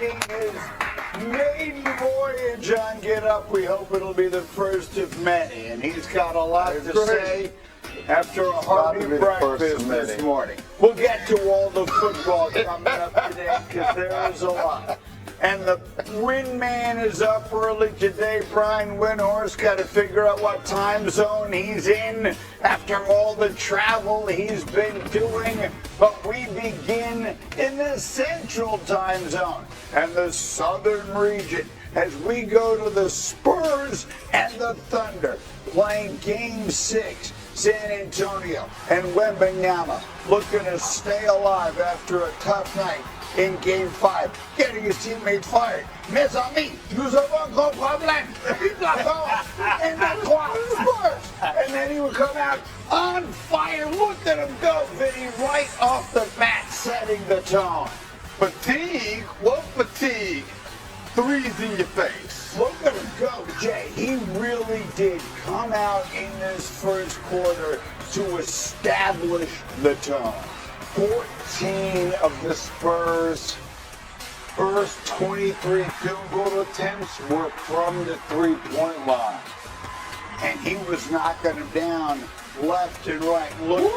beginning his maiden voyage on Get Up. We hope it'll be the first of many. And he's got a lot to say after a hearty breakfast this morning. We'll get to all the football coming up today because there is a lot. And the Win Man is up early today. Brian Windhorst got to figure out what time zone he's in after all the travel he's been doing. But we begin in the central time zone and the southern region as we go to the Spurs and the Thunder playing Game 6. San Antonio and Wemby looking to stay alive after a tough night in Game 5, getting his teammates fired. Mes amis, nous avons un gros problème. And that's why Spurs. And then he would come out on fire. Look at him go, Vinny, right off the bat, setting the tone. Fatigue? What fatigue? Threes in your face. Look at him go, Jay. He really did come out in this first quarter to establish the tone. 14 of the Spurs' first 23 field goal attempts were from the three-point line. And he was knocking them down left and right. Look.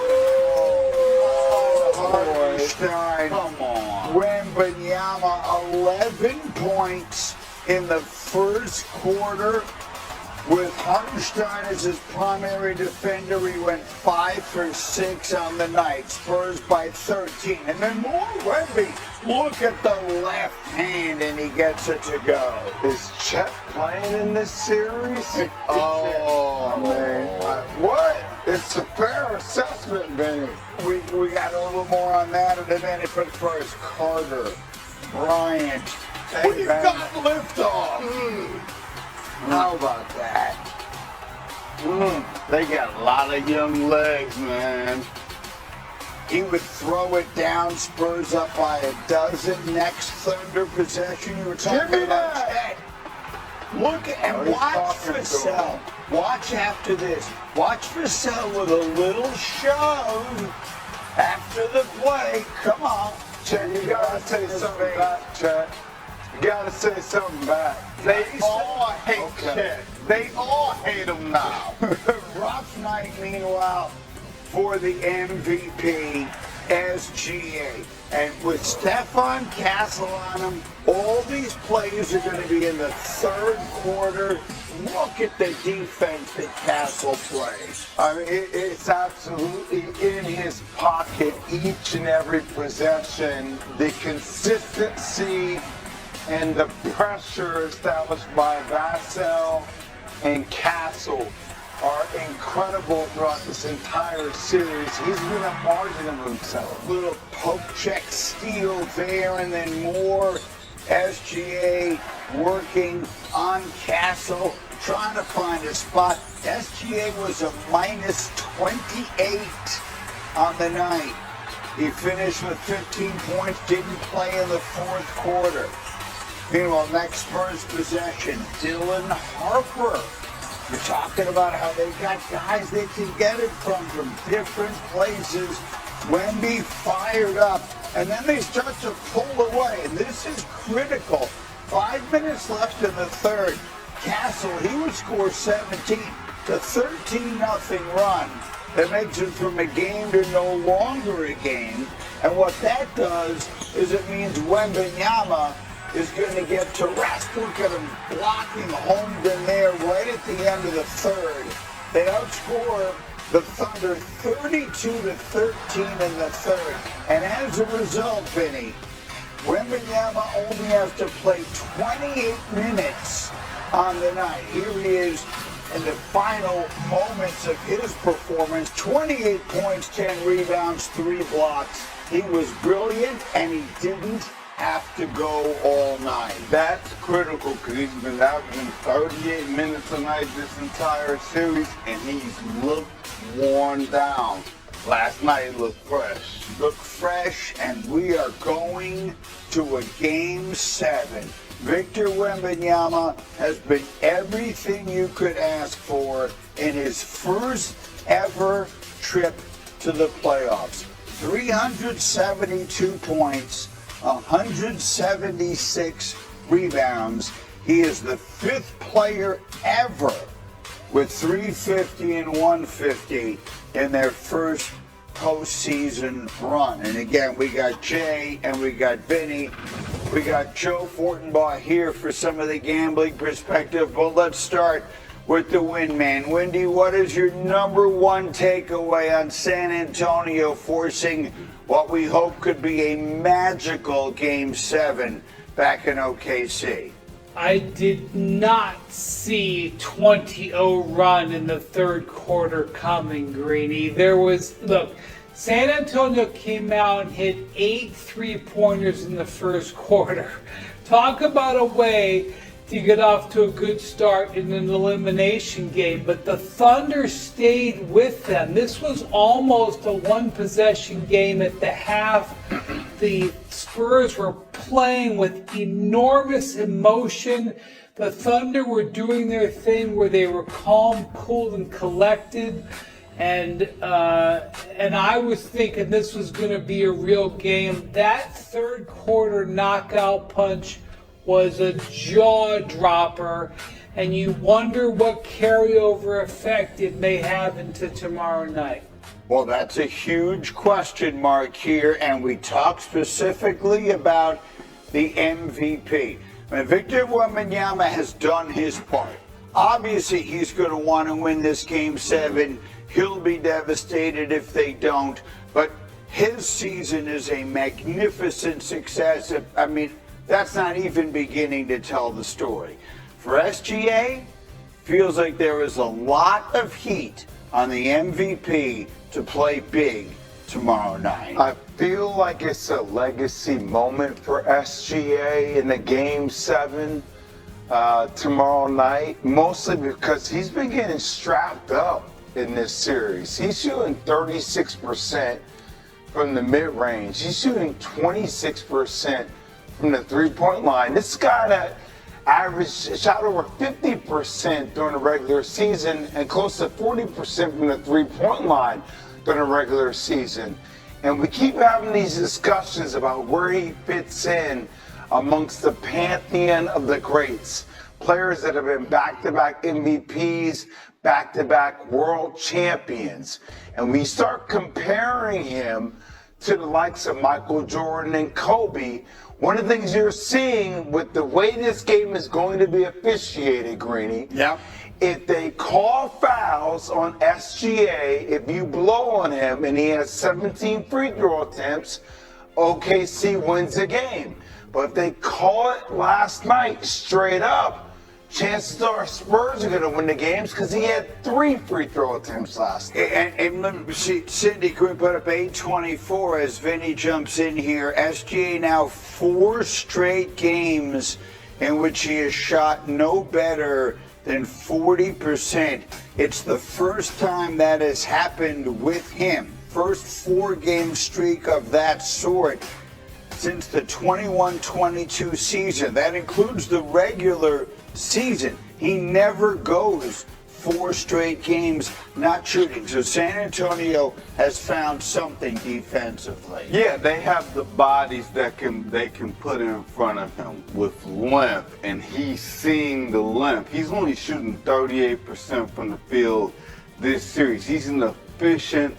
Hartenstein. Come on. Wembanyama, 11 points in the first quarter. With Hartenstein as his primary defender, he went 5 for 6 on the night. Spurs by 13. And then more Wemby. Look at the left hand, and he gets it to go. Is Chet playing in this series? Oh, man. What? It's a fair assessment, Benny. We got a little more on that in a minute, but first, Carter, Bryant. We've got liftoff. How about that? They got a lot of young legs, man. He would throw it down, Spurs up by a dozen. Next Thunder possession, you were talking about that. Look and watch Vassell. Watch after this. Watch Vassell with a little shove after the play. Come on. Chet, you gotta say something back, Chet. You gotta say something back. They all hate Chet. They all hate him now. Rough night, meanwhile, for the MVP, SGA. And with Stephon Castle on him, all these plays are going to be in the third quarter. Look at the defense that Castle plays. I mean, it's absolutely in his pocket each and every possession. The consistency and the pressure established by Vassell and Castle are incredible throughout this entire series. He's been a margin of himself. Little poke check steal there, and then more SGA working on Castle, trying to find a spot. SGA was a minus 28 on the night. He finished with 15 points, didn't play in the fourth quarter. Meanwhile, next Spurs possession, Dylan Harper. We're talking about how they got guys they can get it from different places. Wemby fired up, and then they start to pull away, and this is critical. 5 minutes left in the third. Castle, he would score 17. The 13-0 run that makes it from a game to no longer a game. And what that does is it means Wembanyama is going to get to rest. Look at him blocking Holmgren there right at the end of the third. They outscore the Thunder 32-13 in the third. And as a result, Vinny, Wembanyama only has to play 28 minutes on the night. Here he is in the final moments of his performance. 28 points, 10 rebounds, 3 blocks. He was brilliant, and he didn't have to go all night. That's critical because he's been averaging 38 minutes a night this entire series, and he's looked worn down. Last night he looked fresh. Looked fresh, and we are going to a Game 7. Victor Wembanyama has been everything you could ask for in his first ever trip to the playoffs. 372 points, 176 rebounds. He is the 5th player ever with 350 and 150 in their first postseason run. And again, we got Jay and we got Vinny. We got Joe Fortenbaugh here for some of the gambling perspective. But let's start with the win man. Wendy, what is your number one takeaway on San Antonio forcing what we hope could be a magical Game 7 back in OKC? I did not see 20-0 run in the third quarter coming, Greeny. Look, San Antonio came out and hit 8 3-pointers in the first quarter. Talk about a way to get off to a good start in an elimination game, but the Thunder stayed with them. This was almost a one-possession game at the half. The Spurs were playing with enormous emotion. The Thunder were doing their thing where they were calm, cool, and collected. And I was thinking this was going to be a real game. That third quarter knockout punch was a jaw dropper, and you wonder what carryover effect it may have into tomorrow night. Well, that's a huge question mark here, and we talked specifically about the MVP. Victor Wembanyama has done his part. Obviously, he's going to want to win this Game 7. He'll be devastated if they don't, but his season is a magnificent success. I mean, that's not even beginning to tell the story. For SGA, feels like there is a lot of heat on the MVP to play big tomorrow night. I feel like it's a legacy moment for SGA in the Game 7 tomorrow night, mostly because he's been getting strapped up in this series. He's shooting 36% from the mid-range. He's shooting 26% from the three-point line. This guy that shot over 50% during the regular season and close to 40% from the three-point line during the regular season. And we keep having these discussions about where he fits in amongst the pantheon of the greats. Players that have been back-to-back MVPs, back-to-back world champions. And we start comparing him to the likes of Michael Jordan and Kobe. One of the things you're seeing with the way this game is going to be officiated, Greeny, if they call fouls on SGA, if you blow on him and he has 17 free throw attempts, OKC wins the game. But if they call it last night straight up, chances are Spurs are going to win the games because he had 3 free throw attempts last night. And let me see, Cindy, can we put up 8:24 as Vinny jumps in here? SGA now 4 straight games in which he has shot no better than 40%. It's the first time that has happened with him. First 4-game streak of that sort since the 21-22 season. That includes the regular season. He never goes 4 straight games not shooting. So San Antonio has found something defensively. Yeah, they have the bodies that they can put in front of him with length, and he's seeing the length. He's only shooting 38% from the field this series. He's an efficient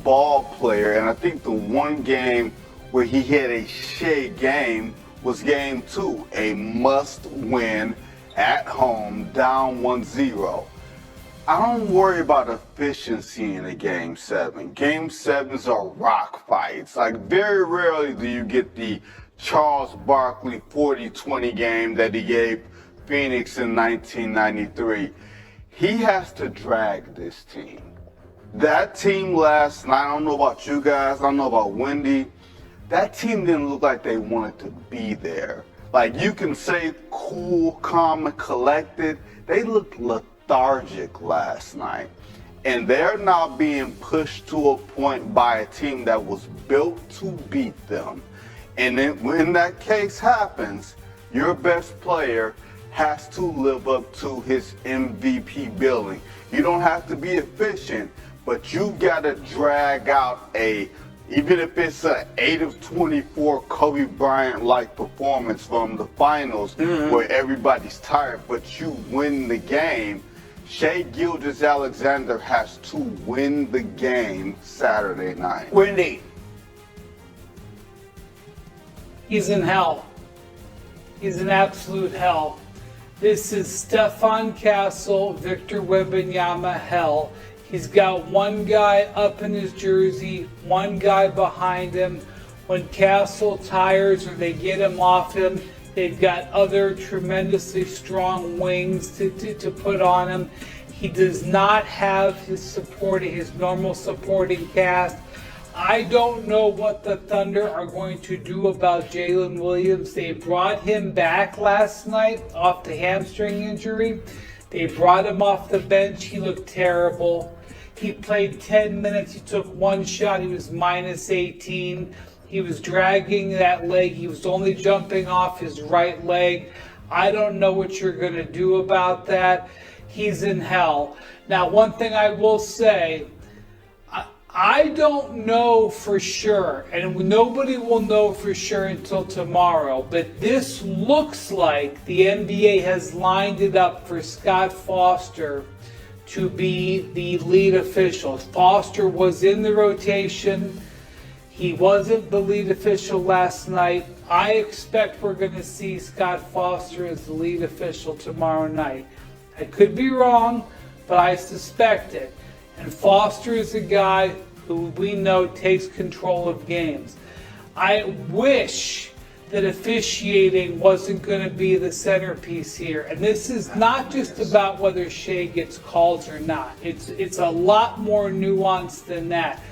ball player, and I think the one game where he had a Shea game was Game 2, a must-win at home, down 1-0. I don't worry about efficiency in a Game 7. Game 7s are rock fights. Like, very rarely do you get the Charles Barkley 40-20 game that he gave Phoenix in 1993. He has to drag this team. That team last night, I don't know about you guys, I don't know about Wendy, that team didn't look like they wanted to be there. Like, you can say cool, calm, and collected. They looked lethargic last night. And they're now being pushed to a point by a team that was built to beat them. And then when that case happens, your best player has to live up to his MVP billing. You don't have to be efficient, but you got to drag out a Even if it's an 8 of 24 Kobe Bryant-like performance from the finals where everybody's tired, but you win the game, Shai Gilgeous-Alexander has to win the game Saturday night. Windy. He's in hell. He's in absolute hell. This is Stefan Castle, Victor Wembanyama hell. He's got one guy up in his jersey, one guy behind him. When Castle tires or they get him off him, they've got other tremendously strong wings to put on him. He does not have his normal supporting cast. I don't know what the Thunder are going to do about Jalen Williams. They brought him back last night off the hamstring injury. They brought him off the bench. He looked terrible. He played 10 minutes. He took one shot. He was minus 18. He was dragging that leg. He was only jumping off his right leg. I don't know what you're going to do about that. He's in hell. Now, one thing I will say, I don't know for sure, and nobody will know for sure until tomorrow, but this looks like the NBA has lined it up for Scott Foster to be the lead official. Foster was in the rotation. He wasn't the lead official last night. I expect we're going to see Scott Foster as the lead official tomorrow night. I could be wrong, but I suspect it. And Foster is a guy who we know takes control of games. I wish that officiating wasn't going to be the centerpiece here. And this is not just about whether Shai gets calls or not. It's a lot more nuanced than that.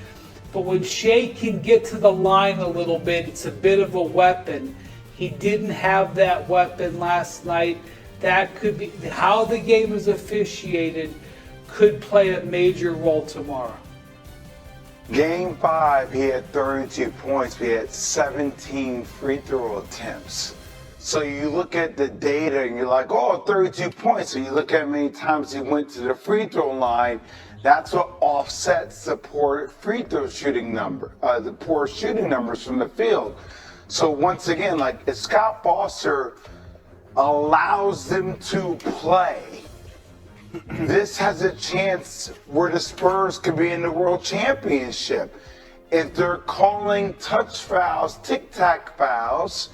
But when Shai can get to the line a little bit, it's a bit of a weapon. He didn't have that weapon last night. That could be how the game is officiated, could play a major role tomorrow. Game 5, he had 32 points. We had 17 free throw attempts. So you look at the data and you're like, oh, 32 points. So you look at how many times he went to the free throw line. That's what offsets the poor free throw shooting number, the poor shooting numbers from the field. So once again, like if Scott Foster allows them to play, this has a chance where the Spurs could be in the World Championship. If they're calling touch fouls, tic-tac fouls,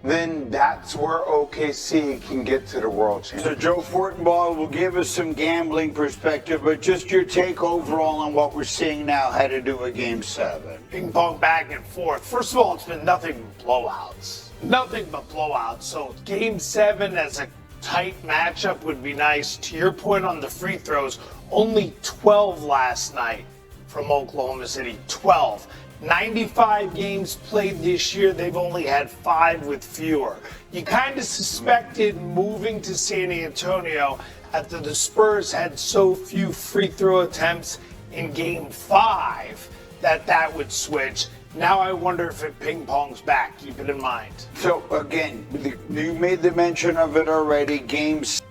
then that's where OKC can get to the World So Championship. Joe Fortenbaugh will give us some gambling perspective, but just your take overall on what we're seeing now had to do with Game 7. Ping pong back and forth. First of all, it's been nothing but blowouts. Nothing but blowouts. So Game 7 as a tight matchup would be nice. To your point on the free throws, only 12 last night from Oklahoma City. 12. 95 games played this year, they've only had 5 with fewer. You kind of suspected moving to San Antonio after the Spurs had so few free throw attempts in Game 5 that would switch. Now I wonder if it ping pongs back. Keep it in mind. So again, you made the mention of it already. Game 7.